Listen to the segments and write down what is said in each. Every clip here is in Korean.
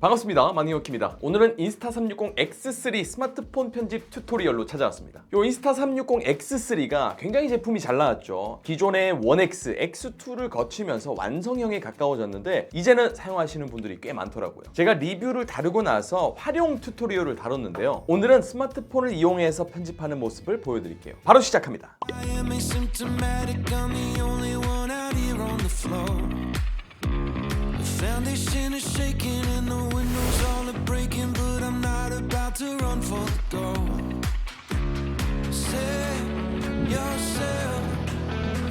반갑습니다. 마니오키입니다. 오늘은 인스타360X3 스마트폰 편집 튜토리얼로 찾아왔습니다. 이 인스타360X3가 굉장히 제품이 잘 나왔죠. 기존의 1X, X2를 거치면서 완성형에 가까워졌는데 이제는 사용하시는 분들이 꽤 많더라고요. 제가 리뷰를 다루고 나서 활용 튜토리얼을 다뤘는데요. 오늘은 스마트폰을 이용해서 편집하는 모습을 보여드릴게요. 바로 시작합니다. Foundation is shaking and the windows all are breaking, but I'm not about to run for the goal. Save yourself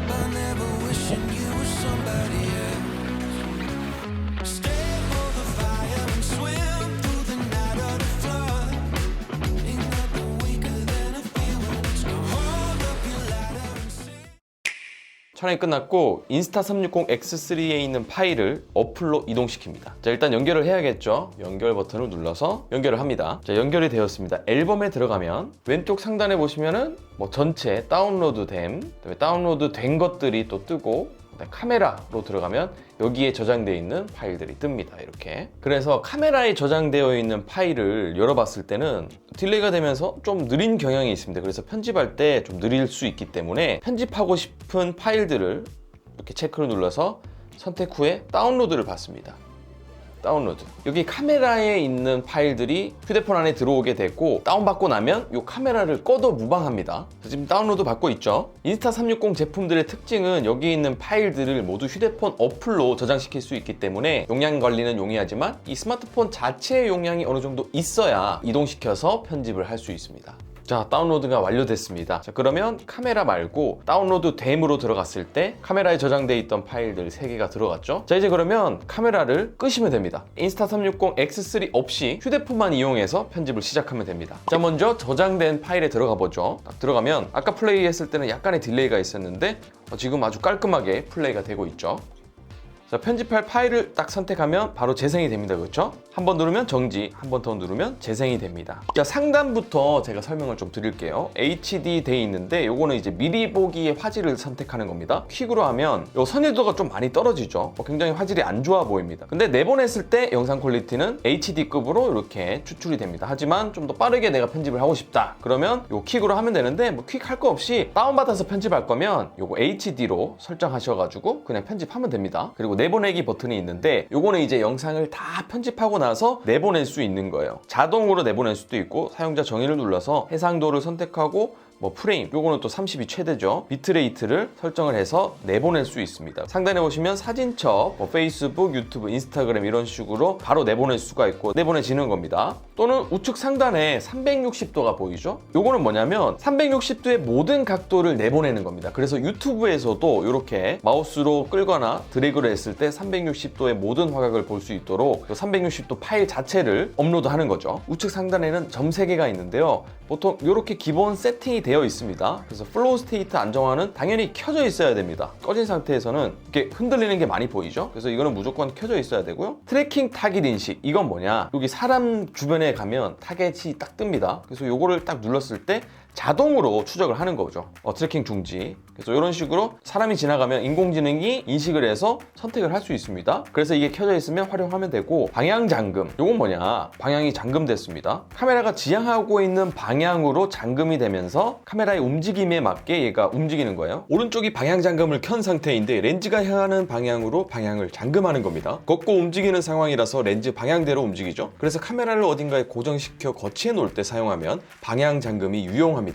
by never wishing you were somebody else. Stay for the fire and swim through the night of the flood. Ain't nothing weaker than a feeling. So hold up your ladder and sing. 촬영이 끝났고 인스타360X3에 있는 파일을 어플로 이동시킵니다. 자, 일단 연결을 해야겠죠. 연결 버튼을 눌러서 연결을 합니다. 자, 연결이 되었습니다. 앨범에 들어가면 왼쪽 상단에 보시면은 전체 다운로드됨, 그다음에 다운로드 된 것들이 또 뜨고, 카메라로 들어가면 여기에 저장되어 있는 파일들이 뜹니다. 이렇게. 그래서 카메라에 저장되어 있는 파일을 열어봤을 때는 딜레이가 되면서 좀 느린 경향이 있습니다. 그래서 편집할 때 좀 느릴 수 있기 때문에 편집하고 싶은 파일들을 이렇게 체크를 눌러서 선택 후에 다운로드를 받습니다. 다운로드. 여기 카메라에 있는 파일들이 휴대폰 안에 들어오게 되고, 다운받고 나면 이 카메라를 꺼도 무방합니다. 지금 다운로드 받고 있죠. 인스타360 제품들의 특징은 여기 있는 파일들을 모두 휴대폰 어플로 저장시킬 수 있기 때문에 용량 관리는 용이하지만 이 스마트폰 자체의 용량이 어느 정도 있어야 이동시켜서 편집을 할 수 있습니다. 자, 다운로드가 완료됐습니다. 자, 그러면 카메라 말고 다운로드 됨으로 들어갔을 때 카메라에 저장되어 있던 파일들 3개가 들어갔죠. 자, 이제 그러면 카메라를 끄시면 됩니다. 인스타360X3 없이 휴대폰만 이용해서 편집을 시작하면 됩니다. 자, 먼저 저장된 파일에 들어가 보죠. 딱 들어가면 아까 플레이했을 때는 약간의 딜레이가 있었는데 지금 아주 깔끔하게 플레이가 되고 있죠. 자, 편집할 파일을 딱 선택하면 바로 재생이 됩니다. 그렇죠? 한 번 누르면 정지, 한 번 더 누르면 재생이 됩니다. 자, 상단부터 제가 설명을 좀 드릴게요. HD 돼 있는데 요거는 이제 미리 보기의 화질을 선택하는 겁니다. 퀵으로 하면 요 선율도가 좀 많이 떨어지죠. 굉장히 화질이 안 좋아 보입니다. 근데 내보냈을 때 영상 퀄리티는 HD급으로 이렇게 추출이 됩니다. 하지만 좀 더 빠르게 내가 편집을 하고 싶다 그러면 요 퀵으로 하면 되는데, 퀵 할 거 없이 다운받아서 편집할 거면 요거 HD로 설정하셔가지고 그냥 편집하면 됩니다. 그리고 내보내기 버튼이 있는데 요거는 이제 영상을 다 편집하고 나서 내보낼 수 있는 거예요. 자동으로 내보낼 수도 있고, 사용자 정의를 눌러서 해상도를 선택하고 프레임, 요거는 또 30이 최대죠. 비트레이트를 설정을 해서 내보낼 수 있습니다. 상단에 보시면 사진첩, 페이스북, 유튜브, 인스타그램 이런 식으로 바로 내보낼 수가 있고 내보내지는 겁니다. 또는 우측 상단에 360도가 보이죠? 요거는 뭐냐면 360도의 모든 각도를 내보내는 겁니다. 그래서 유튜브에서도 이렇게 마우스로 끌거나 드래그를 했을 때 360도의 모든 화각을 볼 수 있도록 360도 파일 자체를 업로드하는 거죠. 우측 상단에는 점 3개가 있는데요. 보통 이렇게 기본 세팅이 되어 있습니다. 그래서 플로우 스테이트 안정화는 당연히 켜져 있어야 됩니다. 꺼진 상태에서는 이렇게 흔들리는 게 많이 보이죠? 그래서 이거는 무조건 켜져 있어야 되고요. 트래킹 타깃 인식, 이건 뭐냐? 여기 사람 주변에 가면 타겟이 딱 뜹니다. 그래서 요거를 딱 눌렀을 때 자동으로 추적을 하는 거죠. 트래킹 중지. 그래서 이런 식으로 사람이 지나가면 인공지능이 인식을 해서 선택을 할 수 있습니다. 그래서 이게 켜져 있으면 활용하면 되고, 방향 잠금. 이건 뭐냐? 방향이 잠금됐습니다. 카메라가 지향하고 있는 방향으로 잠금이 되면서 카메라의 움직임에 맞게 얘가 움직이는 거예요. 오른쪽이 방향 잠금을 켠 상태인데 렌즈가 향하는 방향으로 방향을 잠금하는 겁니다. 걷고 움직이는 상황이라서 렌즈 방향대로 움직이죠. 그래서 카메라를 어딘가에 고정시켜 거치해 놓을 때 사용하면 방향 잠금이 유용합니다.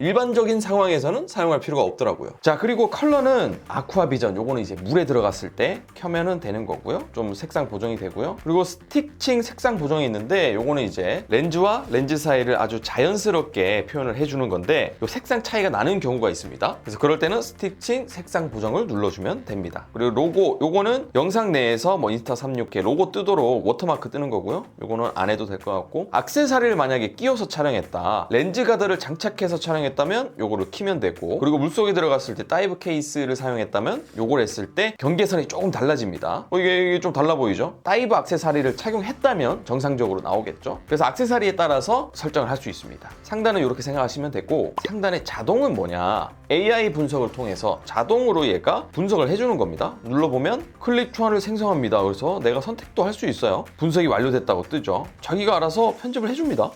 일반적인 상황에서는 사용할 필요가 없더라고요. 자, 그리고 컬러는 아쿠아 비전, 요거는 이제 물에 들어갔을 때 켜면은 되는 거고요. 좀 색상 보정이 되고요. 그리고 스틱칭 색상 보정이 있는데 요거는 이제 렌즈와 렌즈 사이를 아주 자연스럽게 표현을 해주는 건데, 요 색상 차이가 나는 경우가 있습니다. 그래서 그럴 때는 스틱칭 색상 보정을 눌러주면 됩니다. 그리고 로고, 요거는 영상 내에서 인스타360 로고 뜨도록 워터마크 뜨는 거고요. 요거는 안 해도 될 것 같고, 액세서리를 만약에 끼워서 촬영했다, 렌즈 가드를 장착해서 촬영했다 사용했다면 요거를 키면 되고, 그리고 물속에 들어갔을 때 다이브 케이스를 사용했다면 요걸 했을 때 경계선이 조금 달라집니다. 이게 좀 달라 보이죠? 다이브 액세서리를 착용했다면 정상적으로 나오겠죠. 그래서 액세서리에 따라서 설정을 할 수 있습니다. 상단은 이렇게 생각하시면 되고, 상단의 자동은 뭐냐, AI 분석을 통해서 자동으로 얘가 분석을 해주는 겁니다. 눌러보면 클립 초안을 생성합니다. 그래서 내가 선택도 할 수 있어요. 분석이 완료됐다고 뜨죠. 자기가 알아서 편집을 해줍니다.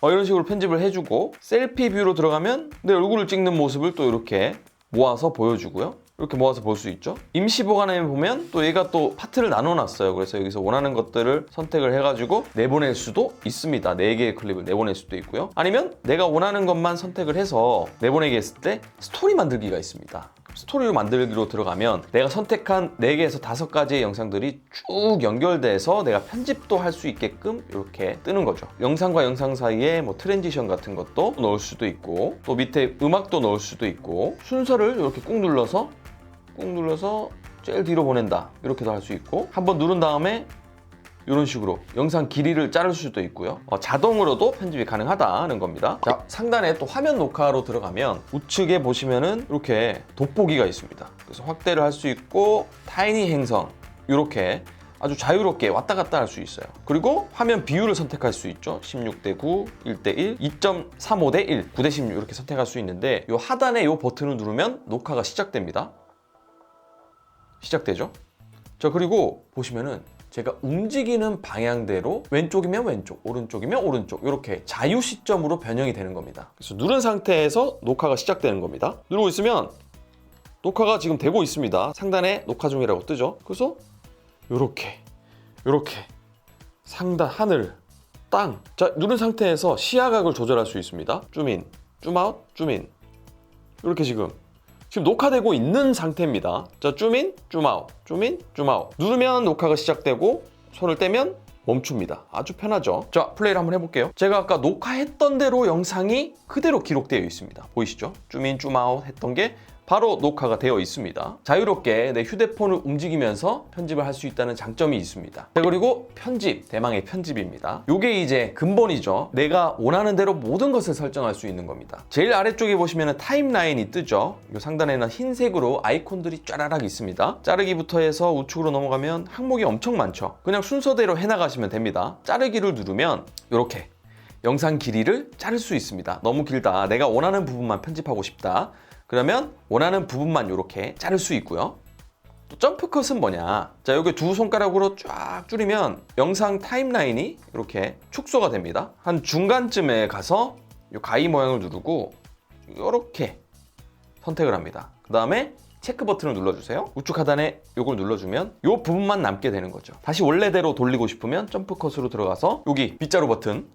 이런 식으로 편집을 해주고, 셀피 뷰로 들어가면 내 얼굴을 찍는 모습을 또 이렇게 모아서 보여주고요. 이렇게 모아서 볼 수 있죠. 임시 보관함에 보면 또 얘가 또 파트를 나눠놨어요. 그래서 여기서 원하는 것들을 선택을 해가지고 내보낼 수도 있습니다. 4개의 클립을 내보낼 수도 있고요. 아니면 내가 원하는 것만 선택을 해서 내보내게 했을 때 스토리 만들기가 있습니다. 스토리로 만들기로 들어가면 내가 선택한 4개에서 5가지의 영상들이 쭉 연결돼서 내가 편집도 할 수 있게끔 이렇게 뜨는 거죠. 영상과 영상 사이에 뭐 트랜지션 같은 것도 넣을 수도 있고, 또 밑에 음악도 넣을 수도 있고, 순서를 이렇게 꾹 눌러서 제일 뒤로 보낸다, 이렇게도 할 수 있고, 한번 누른 다음에 이런 식으로 영상 길이를 자를 수도 있고요. 자동으로도 편집이 가능하다는 겁니다. 자, 상단에 또 화면 녹화로 들어가면 우측에 보시면은 이렇게 돋보기가 있습니다. 그래서 확대를 할 수 있고, 타이니 행성, 이렇게 아주 자유롭게 왔다 갔다 할 수 있어요. 그리고 화면 비율을 선택할 수 있죠. 16:9, 1:1, 2.35:1, 9:16 이렇게 선택할 수 있는데, 이 하단에 이 버튼을 누르면 녹화가 시작됩니다. 시작되죠. 자, 그리고 보시면은 제가 움직이는 방향대로 왼쪽이면 왼쪽, 오른쪽이면 오른쪽, 이렇게 자유 시점으로 변형이 되는 겁니다. 그래서 누른 상태에서 녹화가 시작되는 겁니다. 누르고 있으면 녹화가 지금 되고 있습니다. 상단에 녹화 중이라고 뜨죠. 그래서 이렇게 상단, 하늘, 땅. 자, 누른 상태에서 시야각을 조절할 수 있습니다. 줌인, 줌아웃, 줌인. 이렇게 지금 녹화되고 있는 상태입니다. 자, 줌인, 줌아웃, 줌인, 줌아웃. 누르면 녹화가 시작되고, 손을 떼면 멈춥니다. 아주 편하죠. 자, 플레이를 한번 해볼게요. 제가 아까 녹화했던 대로 영상이 그대로 기록되어 있습니다. 보이시죠? 줌인, 줌아웃 했던 게 바로 녹화가 되어 있습니다. 자유롭게 내 휴대폰을 움직이면서 편집을 할 수 있다는 장점이 있습니다. 자, 그리고 편집, 대망의 편집입니다. 이게 이제 근본이죠. 내가 원하는 대로 모든 것을 설정할 수 있는 겁니다. 제일 아래쪽에 보시면 타임라인이 뜨죠. 이 상단에는 흰색으로 아이콘들이 쫘라락 있습니다. 자르기부터 해서 우측으로 넘어가면 항목이 엄청 많죠. 그냥 순서대로 해나가시면 됩니다. 자르기를 누르면 이렇게 영상 길이를 자를 수 있습니다. 너무 길다, 내가 원하는 부분만 편집하고 싶다, 그러면 원하는 부분만 이렇게 자를 수 있고요. 또 점프컷은 뭐냐, 자, 여기 두 손가락으로 쫙 줄이면 영상 타임라인이 이렇게 축소가 됩니다. 한 중간쯤에 가서 이 가위 모양을 누르고 이렇게 선택을 합니다. 그 다음에 체크 버튼을 눌러주세요. 우측 하단에 이걸 눌러주면 이 부분만 남게 되는 거죠. 다시 원래대로 돌리고 싶으면 점프컷으로 들어가서 여기 빗자루 버튼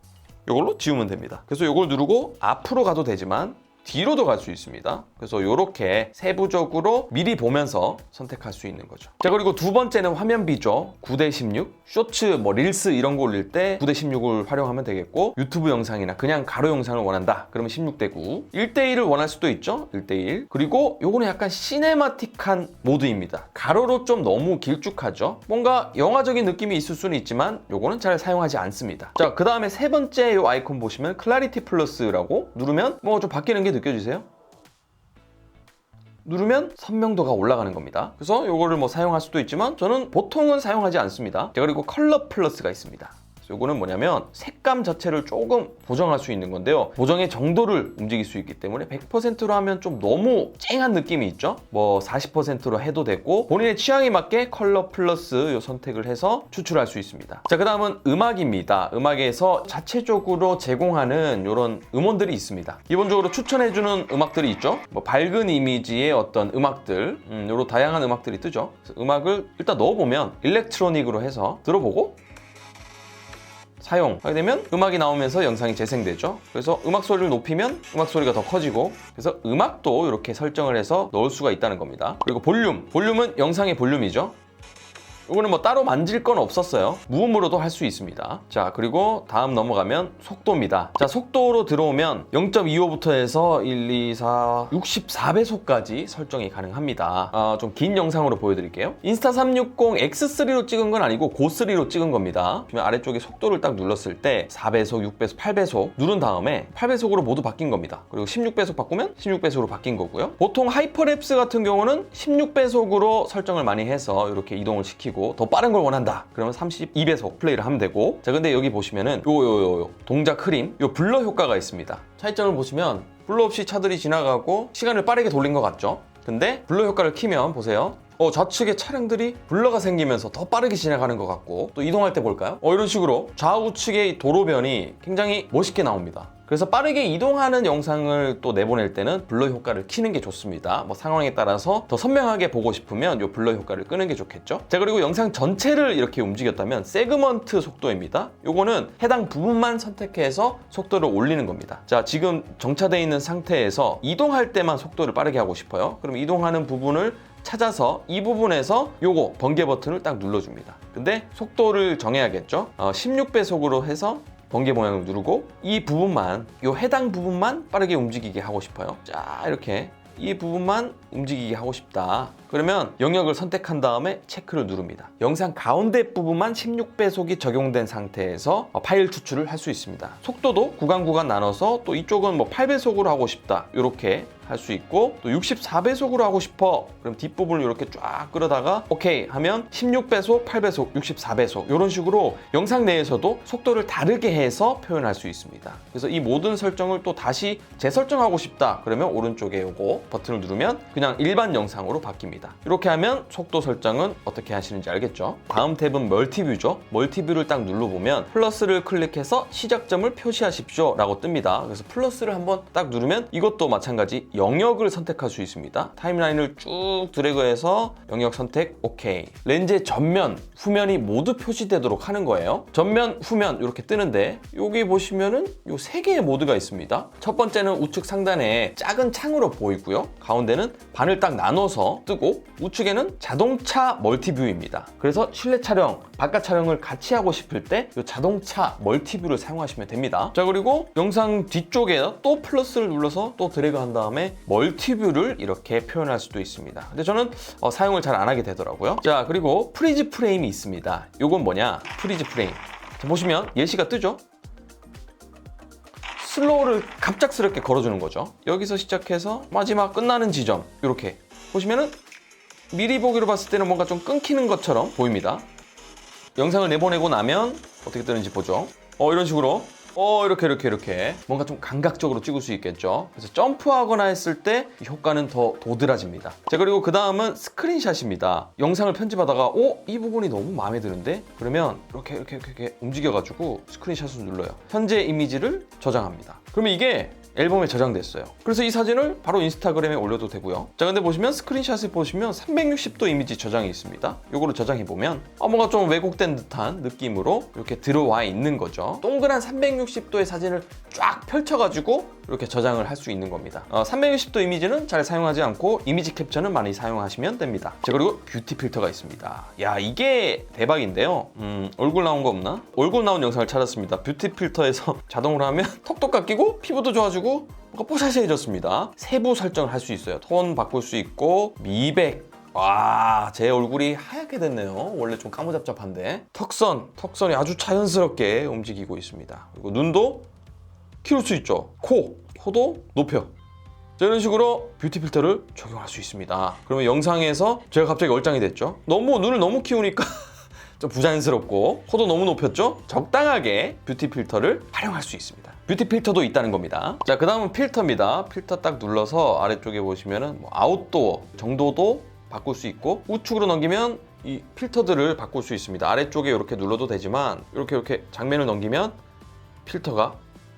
이걸로 지우면 됩니다. 그래서 이걸 누르고 앞으로 가도 되지만 뒤로도 갈 수 있습니다. 그래서 이렇게 세부적으로 미리 보면서 선택할 수 있는 거죠. 자, 그리고 두 번째는 화면 비죠. 9:16, 쇼츠, 릴스 이런 거 올릴 때 9:16을 활용하면 되겠고, 유튜브 영상이나 그냥 가로 영상을 원한다, 그러면 16:9, 1:1을 원할 수도 있죠. 1:1. 그리고 요거는 약간 시네마틱한 모드입니다. 가로로 좀 너무 길쭉하죠. 뭔가 영화적인 느낌이 있을 수는 있지만 요거는 잘 사용하지 않습니다. 자, 그 다음에 세 번째 요 아이콘 보시면 클래리티 플러스라고 누르면 뭐 좀 바뀌는 게 느껴지세요? 누르면 선명도가 올라가는 겁니다. 그래서 이거를 뭐 사용할 수도 있지만 저는 보통은 사용하지 않습니다. 자, 그리고 컬러 플러스가 있습니다. 이거는 뭐냐면 색감 자체를 조금 보정할 수 있는 건데요. 보정의 정도를 움직일 수 있기 때문에 100%로 하면 좀 너무 쨍한 느낌이 있죠. 뭐 40%로 해도 되고, 본인의 취향에 맞게 컬러 플러스 요 선택을 해서 추출할 수 있습니다. 자, 그 다음은 음악입니다. 음악에서 자체적으로 제공하는 이런 음원들이 있습니다. 기본적으로 추천해주는 음악들이 있죠. 뭐 밝은 이미지의 어떤 음악들, 이런 다양한 음악들이 뜨죠. 그래서 음악을 일단 넣어보면 일렉트로닉으로 해서 들어보고 사용하게 되면 음악이 나오면서 영상이 재생되죠. 그래서 음악 소리를 높이면 음악 소리가 더 커지고, 그래서 음악도 이렇게 설정을 해서 넣을 수가 있다는 겁니다. 그리고 볼륨은 영상의 볼륨이죠. 이거는 뭐 따로 만질 건 없었어요. 무음으로도 할 수 있습니다. 자, 그리고 다음 넘어가면 속도입니다. 자, 속도로 들어오면 0.25부터 해서 1, 2, 4, 64배속까지 설정이 가능합니다. 좀 긴 영상으로 보여드릴게요. 인스타 360 X3로 찍은 건 아니고 고3로 찍은 겁니다. 그러면 아래쪽에 속도를 딱 눌렀을 때 4배속, 6배속, 8배속 누른 다음에 8배속으로 모두 바뀐 겁니다. 그리고 16배속 바꾸면 16배속으로 바뀐 거고요. 보통 하이퍼랩스 같은 경우는 16배속으로 설정을 많이 해서 이렇게 이동을 시키고 더 빠른 걸 원한다. 그러면 32배속 플레이를 하면 되고, 자, 근데 여기 보시면은 요 동작 흐림, 요 블러 효과가 있습니다. 차이점을 보시면 블러 없이 차들이 지나가고 시간을 빠르게 돌린 것 같죠? 근데 블러 효과를 키면 보세요. 좌측에 차량들이 블러가 생기면서 더 빠르게 지나가는 것 같고, 또 이동할 때 볼까요? 이런 식으로 좌우측의 도로변이 굉장히 멋있게 나옵니다. 그래서 빠르게 이동하는 영상을 또 내보낼 때는 블러 효과를 켜는 게 좋습니다. 뭐 상황에 따라서 더 선명하게 보고 싶으면 이 블러 효과를 끄는 게 좋겠죠. 자, 그리고 영상 전체를 이렇게 움직였다면 세그먼트 속도입니다. 요거는 해당 부분만 선택해서 속도를 올리는 겁니다. 자, 지금 정차되어 있는 상태에서 이동할 때만 속도를 빠르게 하고 싶어요. 그럼 이동하는 부분을 찾아서 이 부분에서 요거 번개 버튼을 딱 눌러줍니다. 근데 속도를 정해야겠죠. 16배속으로 해서 번개 모양을 누르고 이 부분만, 요 해당 부분만 빠르게 움직이게 하고 싶어요. 자, 이렇게 이 부분만 움직이게 하고 싶다. 그러면 영역을 선택한 다음에 체크를 누릅니다. 영상 가운데 부분만 16배속이 적용된 상태에서 파일 추출을 할 수 있습니다. 속도도 구간 나눠서 또 이쪽은 뭐 8배속으로 하고 싶다, 이렇게 할 수 있고, 또 64배속으로 하고 싶어, 그럼 뒷부분을 이렇게 쫙 끌어다가 오케이 하면 16배속, 8배속, 64배속 이런 식으로 영상 내에서도 속도를 다르게 해서 표현할 수 있습니다. 그래서 이 모든 설정을 또 다시 재설정하고 싶다 그러면 오른쪽에 요거 버튼을 누르면 그냥 일반 영상으로 바뀝니다. 이렇게 하면 속도 설정은 어떻게 하시는지 알겠죠? 다음 탭은 멀티뷰죠. 멀티뷰를 딱 눌러보면 플러스를 클릭해서 시작점을 표시하십시오 라고 뜹니다. 그래서 플러스를 한번 딱 누르면 이것도 마찬가지 영역을 선택할 수 있습니다. 타임라인을 쭉 드래그해서 영역 선택 오케이. 렌즈의 전면, 후면이 모두 표시되도록 하는 거예요. 전면, 후면 이렇게 뜨는데 여기 보시면은 요 3개의 모드가 있습니다. 첫 번째는 우측 상단에 작은 창으로 보이고요. 가운데는 반을 딱 나눠서 뜨고, 우측에는 자동차 멀티뷰입니다. 그래서 실내 촬영, 바깥 촬영을 같이 하고 싶을 때 이 자동차 멀티뷰를 사용하시면 됩니다. 자, 그리고 영상 뒤쪽에 또 플러스를 눌러서 또 드래그 한 다음에 멀티뷰를 이렇게 표현할 수도 있습니다. 근데 저는 사용을 잘 안 하게 되더라고요. 자, 그리고 프리즈 프레임이 있습니다. 이건 뭐냐? 프리즈 프레임. 자, 보시면 예시가 뜨죠? 슬로우를 갑작스럽게 걸어주는 거죠. 여기서 시작해서 마지막 끝나는 지점, 이렇게 보시면은 미리 보기로 봤을 때는 뭔가 좀 끊기는 것처럼 보입니다. 영상을 내보내고 나면 어떻게 뜨는지 보죠. 이런 식으로 이렇게 뭔가 좀 감각적으로 찍을 수 있겠죠. 그래서 점프하거나 했을 때 효과는 더 도드라집니다. 자, 그리고 그 다음은 스크린샷입니다. 영상을 편집하다가 이 부분이 너무 마음에 드는데, 그러면 이렇게 움직여가지고 스크린샷을 눌러요. 현재 이미지를 저장합니다. 그러면 이게 앨범에 저장됐어요. 그래서 이 사진을 바로 인스타그램에 올려도 되고요. 자, 근데 보시면 스크린샷을 보시면 360도 이미지 저장이 있습니다. 요거를 저장해보면 뭔가 좀 왜곡된 듯한 느낌으로 이렇게 들어와 있는 거죠. 동그란 360도의 사진을 쫙 펼쳐가지고 이렇게 저장을 할 수 있는 겁니다. 360도 이미지는 잘 사용하지 않고 이미지 캡처는 많이 사용하시면 됩니다. 자, 그리고 뷰티 필터가 있습니다. 야, 이게 대박인데요. 얼굴 나온 거 없나? 얼굴 나온 영상을 찾았습니다. 뷰티 필터에서 자동으로 하면 턱도 깎이고 피부도 좋아지고 뭔가 뽀샤시해졌습니다. 세부 설정을 할 수 있어요. 톤 바꿀 수 있고, 미백. 와, 제 얼굴이 하얗게 됐네요. 원래 좀 까무잡잡한데. 턱선이 아주 자연스럽게 움직이고 있습니다. 그리고 눈도 키울 수 있죠. 코도 높여. 자, 이런 식으로 뷰티 필터를 적용할 수 있습니다. 그러면 영상에서 제가 갑자기 얼짱이 됐죠. 눈을 너무 키우니까 좀 부자연스럽고, 코도 너무 높였죠. 적당하게 뷰티 필터를 활용할 수 있습니다. 뷰티 필터도 있다는 겁니다. 자, 그 다음은 필터입니다. 필터 딱 눌러서 아래쪽에 보시면은 아웃도어 정도도 바꿀 수 있고, 우측으로 넘기면 이 필터들을 바꿀 수 있습니다. 아래쪽에 이렇게 눌러도 되지만 이렇게 장면을 넘기면 필터가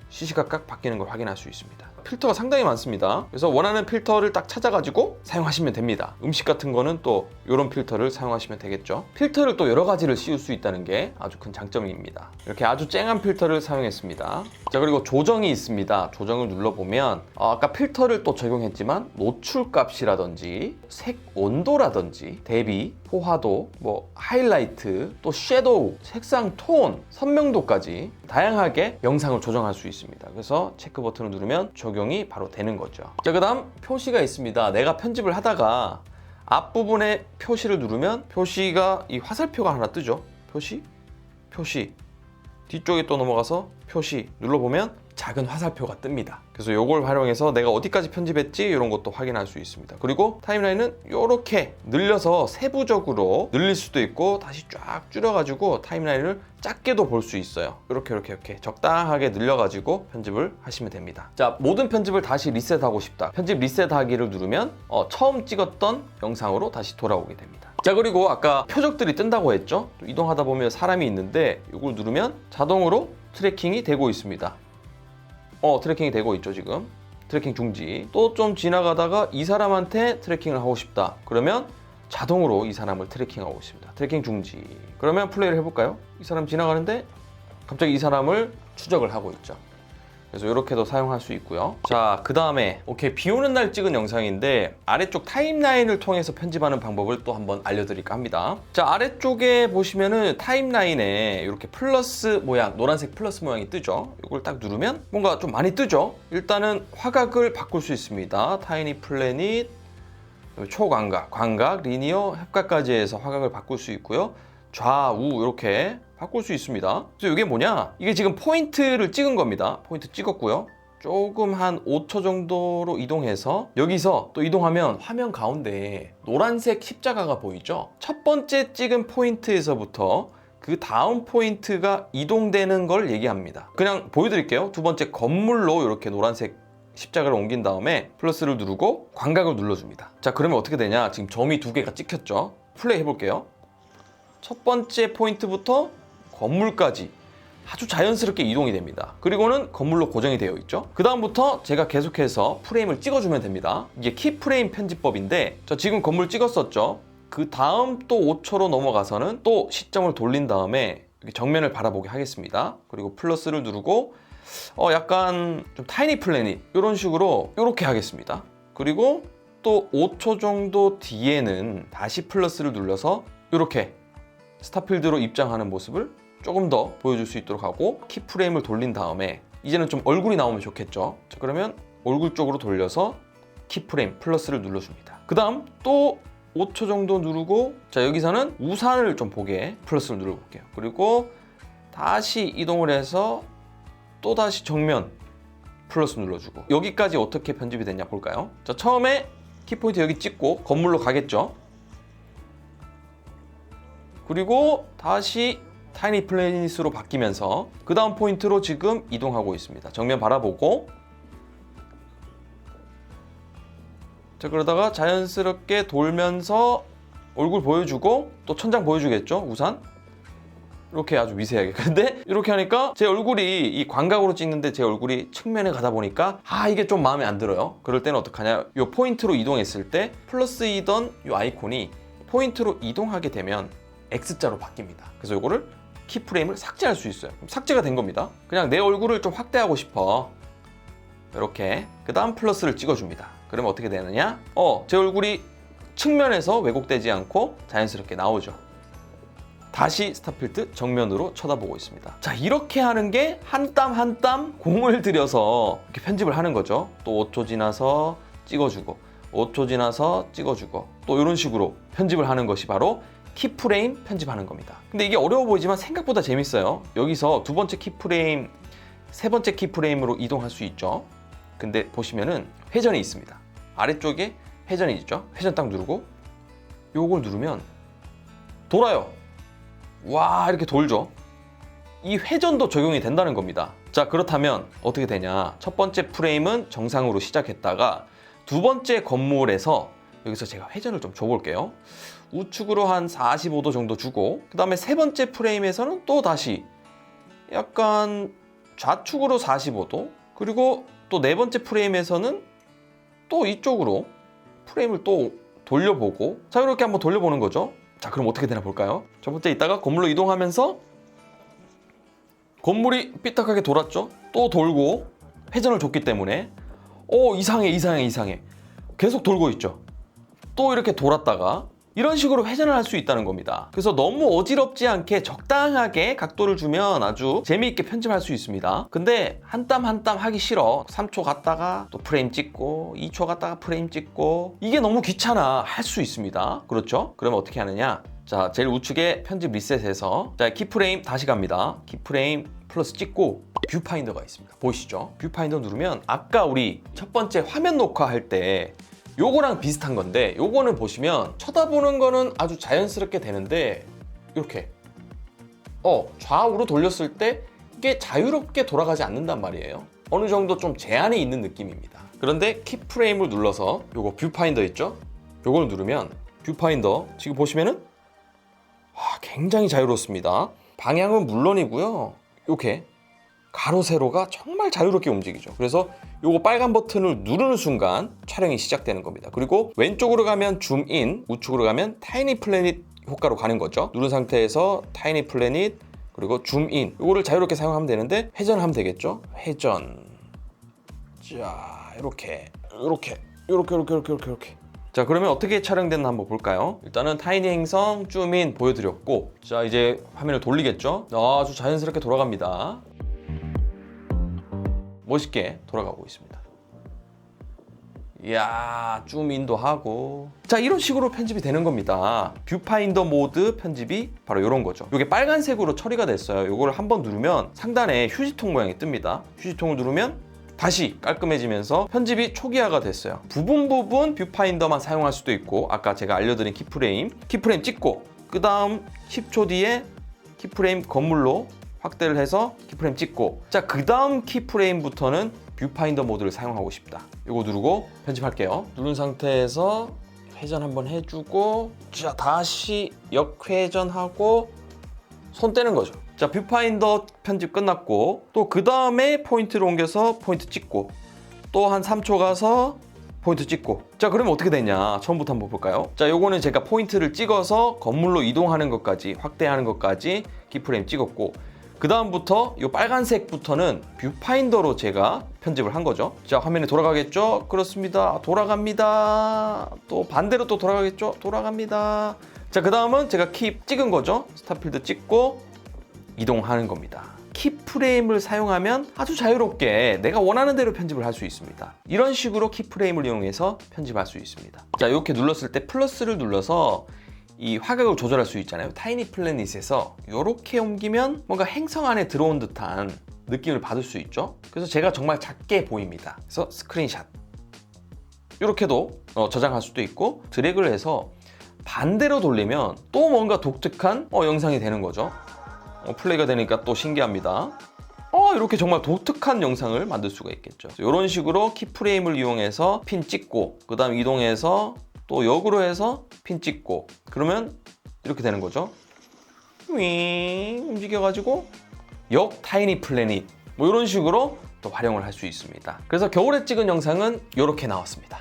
시시각각 바뀌는 걸 확인할 수 있습니다. 필터가 상당히 많습니다. 그래서 원하는 필터를 딱 찾아가지고 사용하시면 됩니다. 음식 같은 거는 또 이런 필터를 사용하시면 되겠죠. 필터를 또 여러 가지를 씌울 수 있다는 게 아주 큰 장점입니다. 이렇게 아주 쨍한 필터를 사용했습니다. 자, 그리고 조정이 있습니다. 조정을 눌러보면 아까 필터를 또 적용했지만 노출 값이라든지 색 온도라든지 대비, 포화도, 뭐 하이라이트, 또 섀도우, 색상 톤, 선명도까지 다양하게 영상을 조정할 수 있습니다. 그래서 체크 버튼을 누르면 적용이 바로 되는 거죠. 자, 그다음 표시가 있습니다. 내가 편집을 하다가 앞부분에 표시를 누르면 표시가 이 화살표가 하나 뜨죠. 표시 뒤쪽에 또 넘어가서 표시 눌러보면 작은 화살표가 뜹니다. 그래서 이걸 활용해서 내가 어디까지 편집했지 이런 것도 확인할 수 있습니다. 그리고 타임라인은 이렇게 늘려서 세부적으로 늘릴 수도 있고 다시 쫙 줄여가지고 타임라인을 작게도 볼 수 있어요. 이렇게 적당하게 늘려가지고 편집을 하시면 됩니다. 자, 모든 편집을 다시 리셋하고 싶다. 편집 리셋하기를 누르면 처음 찍었던 영상으로 다시 돌아오게 됩니다. 자, 그리고 아까 표적들이 뜬다고 했죠. 또 이동하다 보면 사람이 있는데 이걸 누르면 자동으로 트래킹이 되고 있습니다. 트래킹이 되고 있죠. 지금 트래킹 중지. 또 좀 지나가다가 이 사람한테 트래킹을 하고 싶다. 그러면 자동으로 이 사람을 트래킹하고 있습니다. 트래킹 중지. 그러면 플레이를 해볼까요? 이 사람 지나가는데 갑자기 이 사람을 추적을 하고 있죠. 그래서 이렇게도 사용할 수 있고요. 자, 그 다음에 비 오는 날 찍은 영상인데 아래쪽 타임라인을 통해서 편집하는 방법을 또 한번 알려드릴까 합니다. 자, 아래쪽에 보시면은 타임라인에 이렇게 플러스 모양, 노란색 플러스 모양이 뜨죠. 이걸 딱 누르면 뭔가 좀 많이 뜨죠. 일단은 화각을 바꿀 수 있습니다. 타이니 플래닛, 초광각, 광각, 리니어, 협각까지 해서 화각을 바꿀 수 있고요. 좌우 이렇게 바꿀 수 있습니다. 그래서 이게 뭐냐? 이게 지금 포인트를 찍은 겁니다. 포인트 찍었고요. 조금 한 5초 정도로 이동해서 여기서 또 이동하면 화면 가운데에 노란색 십자가가 보이죠? 첫 번째 찍은 포인트에서부터 그 다음 포인트가 이동되는 걸 얘기합니다. 그냥 보여드릴게요. 두 번째 건물로 이렇게 노란색 십자가를 옮긴 다음에 플러스를 누르고 광각을 눌러줍니다. 자, 그러면 어떻게 되냐? 지금 점이 두 개가 찍혔죠? 플레이 해볼게요. 첫 번째 포인트부터 건물까지 아주 자연스럽게 이동이 됩니다. 그리고는 건물로 고정이 되어 있죠. 그 다음부터 제가 계속해서 프레임을 찍어주면 됩니다. 이게 키프레임 편집법인데 지금 건물 찍었었죠. 그 다음 또 5초로 넘어가서는 또 시점을 돌린 다음에 정면을 바라보게 하겠습니다. 그리고 플러스를 누르고 약간 좀 타이니 플래닛 이런 식으로 이렇게 하겠습니다. 그리고 또 5초 정도 뒤에는 다시 플러스를 눌러서 이렇게 스타필드로 입장하는 모습을 조금 더 보여줄 수 있도록 하고 키프레임을 돌린 다음에 이제는 좀 얼굴이 나오면 좋겠죠. 자, 그러면 얼굴 쪽으로 돌려서 키프레임 플러스를 눌러줍니다. 그 다음 또 5초 정도 누르고 자, 여기서는 우산을 좀 보게 플러스를 눌러볼게요. 그리고 다시 이동을 해서 또 다시 정면 플러스 눌러주고 여기까지 어떻게 편집이 됐냐 볼까요? 자, 처음에 키포인트 여기 찍고 건물로 가겠죠. 그리고 다시 타이니 플래닛으로 바뀌면서 그 다음 포인트로 지금 이동하고 있습니다. 정면 바라보고 자, 그러다가 자연스럽게 돌면서 얼굴 보여주고 또 천장 보여주겠죠. 우산 이렇게 아주 미세하게. 근데 이렇게 하니까 제 얼굴이 이 광각으로 찍는데 제 얼굴이 측면에 가다 보니까 이게 좀 마음에 안 들어요. 그럴 때는 어떡하냐, 이 포인트로 이동했을 때 플러스이던 이 아이콘이 포인트로 이동하게 되면 X자로 바뀝니다. 그래서 이거를 키프레임을 삭제할 수 있어요. 그럼 삭제가 된 겁니다. 그냥 내 얼굴을 좀 확대하고 싶어. 이렇게 그 다음 플러스를 찍어줍니다. 그러면 어떻게 되느냐? 제 얼굴이 측면에서 왜곡되지 않고 자연스럽게 나오죠. 다시 스타필드 정면으로 쳐다보고 있습니다. 자, 이렇게 하는 게 한 땀 한 땀 공을 들여서 이렇게 편집을 하는 거죠. 또 5초 지나서 찍어주고 5초 지나서 찍어주고 또 이런 식으로 편집을 하는 것이 바로 키프레임 편집하는 겁니다. 근데 이게 어려워 보이지만 생각보다 재밌어요. 여기서 두 번째 키프레임, 세 번째 키프레임으로 이동할 수 있죠. 근데 보시면은 회전이 있습니다. 아래쪽에 회전이 있죠. 회전 딱 누르고 요걸 누르면 돌아요. 와, 이렇게 돌죠. 이 회전도 적용이 된다는 겁니다. 자, 그렇다면 어떻게 되냐? 첫 번째 프레임은 정상으로 시작했다가 두 번째 건물에서 여기서 제가 회전을 좀 줘볼게요. 우측으로 한 45도 정도 주고 그 다음에 세 번째 프레임에서는 또 다시 약간 좌측으로 45도 그리고 또 네 번째 프레임에서는 또 이쪽으로 프레임을 또 돌려보고 자, 이렇게 한번 돌려보는 거죠. 자, 그럼 어떻게 되나 볼까요? 첫 번째 있다가 건물로 이동하면서 건물이 삐딱하게 돌았죠. 또 돌고 회전을 줬기 때문에 이상해 계속 돌고 있죠. 또 이렇게 돌았다가 이런 식으로 회전을 할 수 있다는 겁니다. 그래서 너무 어지럽지 않게 적당하게 각도를 주면 아주 재미있게 편집할 수 있습니다. 근데 한 땀 한 땀 하기 싫어. 3초 갔다가 또 프레임 찍고 2초 갔다가 프레임 찍고 이게 너무 귀찮아. 할 수 있습니다. 그렇죠? 그러면 어떻게 하느냐? 자, 제일 우측에 편집 리셋해서 자, 키프레임 다시 갑니다. 키프레임 플러스 찍고 뷰파인더가 있습니다. 보이시죠? 뷰파인더 누르면 아까 우리 첫 번째 화면 녹화할 때 요거랑 비슷한 건데 요거는 보시면 쳐다보는 거는 아주 자연스럽게 되는데 이렇게 좌우로 돌렸을 때 이게 자유롭게 돌아가지 않는단 말이에요. 어느 정도 좀 제한이 있는 느낌입니다. 그런데 키프레임을 눌러서 요거 뷰파인더 있죠? 요걸 누르면 뷰파인더 지금 보시면은 굉장히 자유롭습니다. 방향은 물론이고요. 이렇게 가로 세로가 정말 자유롭게 움직이죠. 그래서 요거 빨간 버튼을 누르는 순간 촬영이 시작되는 겁니다. 그리고 왼쪽으로 가면 줌인, 우측으로 가면 타이니 플래닛 효과로 가는 거죠. 누른 상태에서 타이니 플래닛 그리고 줌인 요거를 자유롭게 사용하면 되는데 회전하면 되겠죠. 회전. 자, 이렇게. 자, 그러면 어떻게 촬영됐나 한번 볼까요? 일단은 타이니 행성 줌인 보여드렸고 자, 이제 화면을 돌리겠죠? 아주 자연스럽게 돌아갑니다. 멋있게 돌아가고 있습니다. 이야, 줌인도 하고 자, 이런 식으로 편집이 되는 겁니다. 뷰파인더 모드 편집이 바로 이런 거죠. 이게 빨간색으로 처리가 됐어요. 이걸 한번 누르면 상단에 휴지통 모양이 뜹니다. 휴지통을 누르면 다시 깔끔해지면서 편집이 초기화가 됐어요. 부분 뷰파인더만 사용할 수도 있고 아까 제가 알려드린 키프레임 찍고 그 다음 10초 뒤에 키프레임 건물로 확대를 해서 키프레임 찍고 자, 그 다음 키프레임부터는 뷰파인더 모드를 사용하고 싶다. 이거 누르고 편집할게요. 누른 상태에서 회전 한번 해주고 자, 다시 역회전하고 손 떼는 거죠. 자, 뷰파인더 편집 끝났고 또 그 다음에 포인트를 옮겨서 포인트 찍고 또 한 3초 가서 포인트 찍고 자, 그러면 어떻게 되냐 처음부터 한번 볼까요? 자, 요거는 제가 포인트를 찍어서 건물로 이동하는 것까지 확대하는 것까지 키프레임 찍었고 그 다음부터 이 빨간색부터는 뷰파인더로 제가 편집을 한 거죠. 자, 화면에 돌아가겠죠? 그렇습니다. 돌아갑니다. 또 반대로 또 돌아가겠죠? 돌아갑니다. 자, 그 다음은 제가 키 찍은 거죠. 스타필드 찍고 이동하는 겁니다. 키프레임을 사용하면 아주 자유롭게 내가 원하는 대로 편집을 할 수 있습니다. 이런 식으로 키프레임을 이용해서 편집할 수 있습니다. 자, 이렇게 눌렀을 때 플러스를 눌러서 이 화각을 조절할 수 있잖아요. 타이니 플래닛에서 이렇게 옮기면 뭔가 행성 안에 들어온 듯한 느낌을 받을 수 있죠. 그래서 제가 정말 작게 보입니다. 그래서 스크린샷 이렇게도 저장할 수도 있고 드래그를 해서 반대로 돌리면 또 뭔가 독특한 영상이 되는 거죠. 플레이가 되니까 또 신기합니다. 이렇게 정말 독특한 영상을 만들 수가 있겠죠. 이런 식으로 키프레임을 이용해서 핀 찍고 그 다음 이동해서 또 역으로 해서 핀 찍고 그러면 이렇게 되는 거죠. 움직여가지고 역 타이니 플래닛 뭐 이런 식으로 또 활용을 할 수 있습니다. 그래서 겨울에 찍은 영상은 이렇게 나왔습니다.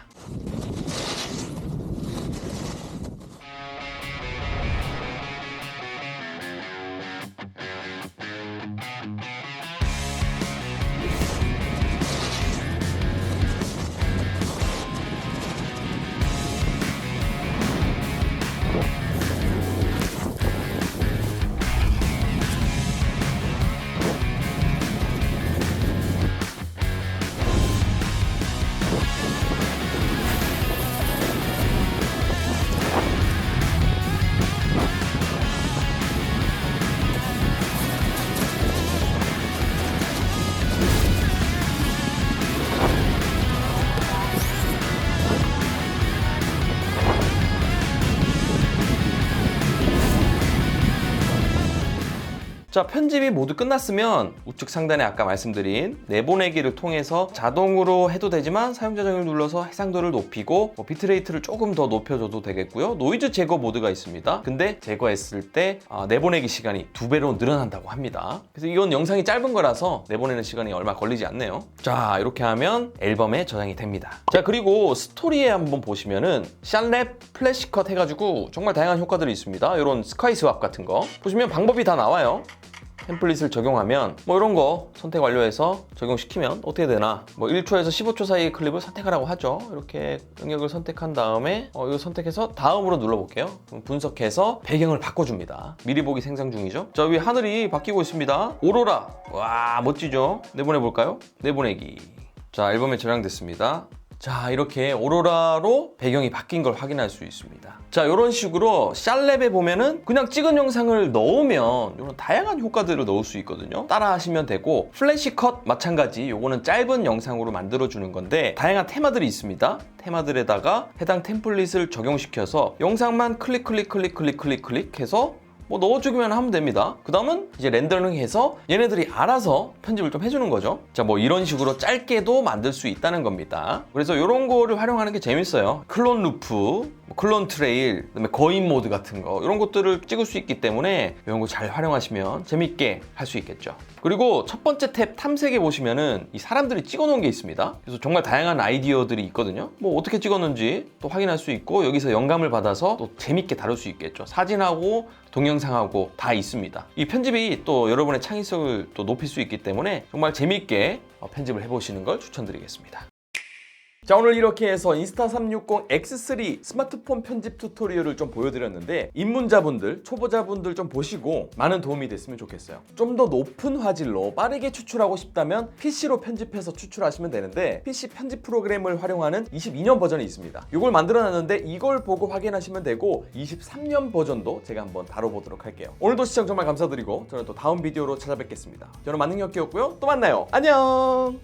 자, 편집이 모두 끝났으면 우측 상단에 아까 말씀드린 내보내기를 통해서 자동으로 해도 되지만 사용자 정의를 눌러서 해상도를 높이고 비트레이트를 조금 더 높여줘도 되겠고요. 노이즈 제거 모드가 있습니다. 근데 제거했을 때 내보내기 시간이 2배로 늘어난다고 합니다. 그래서 이건 영상이 짧은 거라서 내보내는 시간이 얼마 걸리지 않네요. 자, 이렇게 하면 앨범에 저장이 됩니다. 자, 그리고 스토리에 한번 보시면은 샷랩 플래시컷 해가지고 정말 다양한 효과들이 있습니다. 이런 스카이 스왑 같은 거 보시면 방법이 다 나와요. 템플릿을 적용하면 뭐 이런 거 선택 완료해서 적용시키면 어떻게 되나, 뭐 1초에서 15초 사이의 클립을 선택하라고 하죠. 이렇게 영역을 선택한 다음에 이거 선택해서 다음으로 눌러볼게요. 그럼 분석해서 배경을 바꿔줍니다. 미리 보기 생성 중이죠. 자, 위에 하늘이 바뀌고 있습니다. 오로라. 와, 멋지죠? 내보내볼까요? 내보내기. 자, 앨범에 저장됐습니다. 자, 이렇게 오로라로 배경이 바뀐 걸 확인할 수 있습니다. 자, 이런 식으로 샬랩에 보면은 그냥 찍은 영상을 넣으면 이런 다양한 효과들을 넣을 수 있거든요. 따라 하시면 되고, 플래시 컷 마찬가지, 요거는 짧은 영상으로 만들어주는 건데 다양한 테마들이 있습니다. 테마들에다가 해당 템플릿을 적용시켜서 영상만 클릭해서 뭐 넣어주기만 하면 됩니다. 그 다음은 이제 렌더링해서 얘네들이 알아서 편집을 좀 해주는 거죠. 자, 뭐 이런 식으로 짧게도 만들 수 있다는 겁니다. 그래서 이런 거를 활용하는 게 재밌어요. 클론 루프, 뭐 클론 트레일, 그다음에 거인 모드 같은 거, 이런 것들을 찍을 수 있기 때문에 이런 거 잘 활용하시면 재밌게 할 수 있겠죠. 그리고 첫 번째 탭 탐색에 보시면은 이 사람들이 찍어 놓은 게 있습니다. 그래서 정말 다양한 아이디어들이 있거든요. 뭐 어떻게 찍었는지 또 확인할 수 있고, 여기서 영감을 받아서 또 재밌게 다룰 수 있겠죠. 사진하고 동영상하고 다 있습니다. 이 편집이 또 여러분의 창의성을 또 높일 수 있기 때문에 정말 재밌게 편집을 해보시는 걸 추천드리겠습니다. 자, 오늘 이렇게 해서 인스타360X3 스마트폰 편집 튜토리얼을 좀 보여드렸는데, 입문자분들, 초보자분들 좀 보시고 많은 도움이 됐으면 좋겠어요. 좀 더 높은 화질로 빠르게 추출하고 싶다면 PC로 편집해서 추출하시면 되는데, PC 편집 프로그램을 활용하는 22년 버전이 있습니다. 이걸 만들어놨는데 이걸 보고 확인하시면 되고, 23년 버전도 제가 한번 다뤄보도록 할게요. 오늘도 시청 정말 감사드리고 저는 또 다음 비디오로 찾아뵙겠습니다. 저는 만능혁기였고요. 또 만나요. 안녕.